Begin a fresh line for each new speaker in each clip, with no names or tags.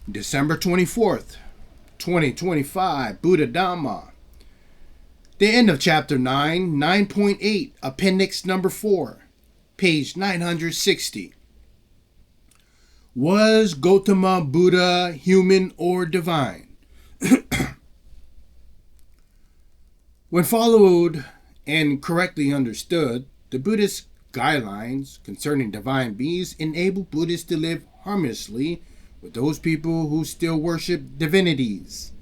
December 24th, 2025, Buddha Dhamma. The end of chapter 9, 9.8, appendix number 4, page 960. Was Gautama Buddha human or divine? When followed and correctly understood, the Buddhist guidelines concerning divine beings enable Buddhists to live harmoniously with those people who still worship divinities,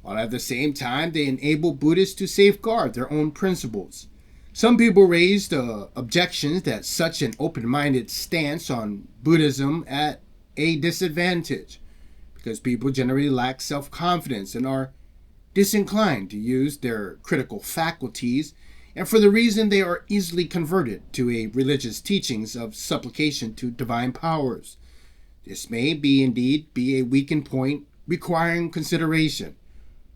while at the same time they enable Buddhists to safeguard their own principles. Some people raised objections that such an open-minded stance on Buddhism at a disadvantage, because people generally lack self-confidence and are disinclined to use their critical faculties, and for the reason they are easily converted to a religious teachings of supplication to divine powers. This may indeed be a weakened point requiring consideration.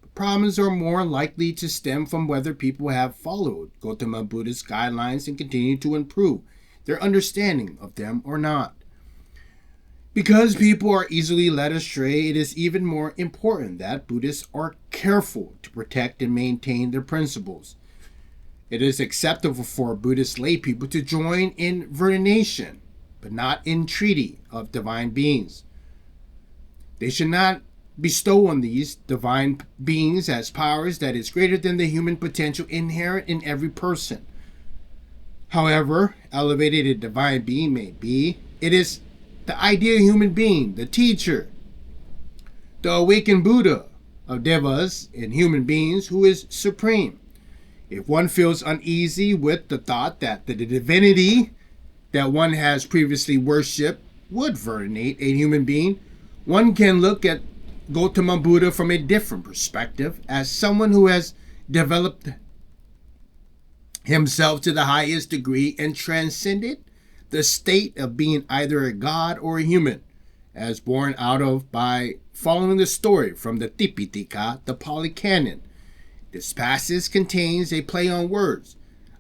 But problems are more likely to stem from whether people have followed Gautama Buddha's guidelines and continue to improve their understanding of them or not. Because people are easily led astray, it is even more important that Buddhists are careful to protect and maintain their principles. It is acceptable for Buddhist lay people to join in veneration, but not in treaty of divine beings. They should not bestow on these divine beings as powers that is greater than the human potential inherent in every person. However elevated a divine being may be, it is the ideal human being, the teacher, the awakened Buddha of devas and human beings who is supreme. If one feels uneasy with the thought that the divinity that one has previously worshipped would venerate a human being, one can look at Gautama Buddha from a different perspective as someone who has developed himself to the highest degree and transcended the state of being either a god or a human, as borne out of by following the story from the Tipitaka, the Pali Canon. This passage contains a play on words.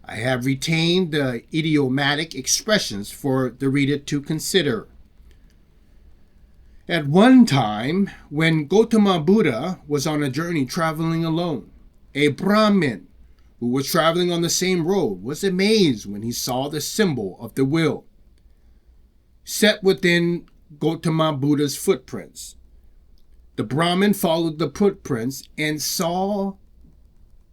I have retained the idiomatic expressions for the reader to consider. At one time, when Gautama Buddha was on a journey traveling alone, a Brahmin who was traveling on the same road was amazed when he saw the symbol of the will set within Gautama Buddha's footprints. The Brahmin followed the footprints and saw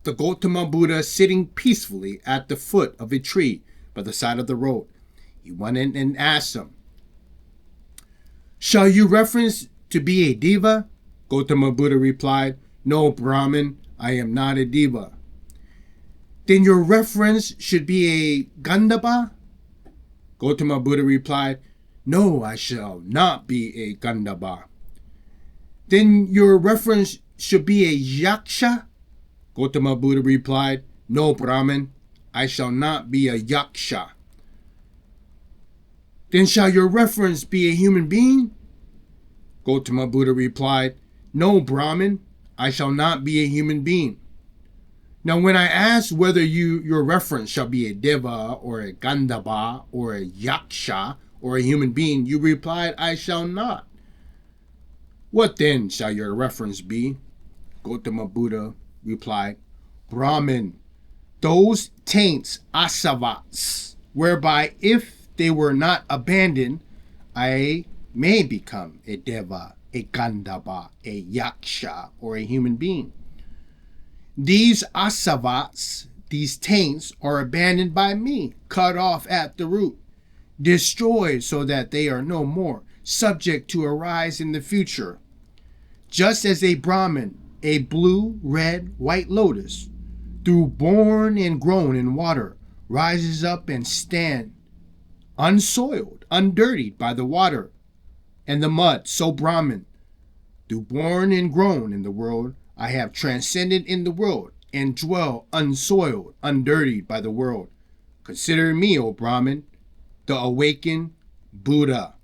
the Gautama Buddha sitting peacefully at the foot of a tree by the side of the road. He went in and asked him, "Shall you reference to be a diva?" Gautama Buddha replied, "No, Brahmin, I am not a diva." "Then your reference should be a Gandhava?" Gautama Buddha replied, "No, I shall not be a Gandhava." "Then your reference should be a Yaksha?" Gautama Buddha replied, "No, Brahmin, I shall not be a Yaksha." "Then shall your reference be a human being?" Gautama Buddha replied, "No, Brahmin, I shall not be a human being." Now when I ask whether your reference shall be a Deva or a Gandhava or a Yaksha or a human being, you replied, "I shall not." "What then shall your reference be?" Gautama Buddha replied, "Brahmin, those taints asavas, whereby if they were not abandoned, I may become a Deva, a Gandhava, a Yaksha, or a human being. These asavas, these taints, are abandoned by me, cut off at the root, destroyed so that they are no more subject to arise in the future. Just as a Brahmin, a blue, red, white lotus, though born and grown in water, rises up and stands unsoiled, undirtied by the water and the mud, so Brahmin, though born and grown in the world, I have transcended in the world and dwell unsoiled, undirtied by the world. Consider me, O Brahmin, the awakened Buddha."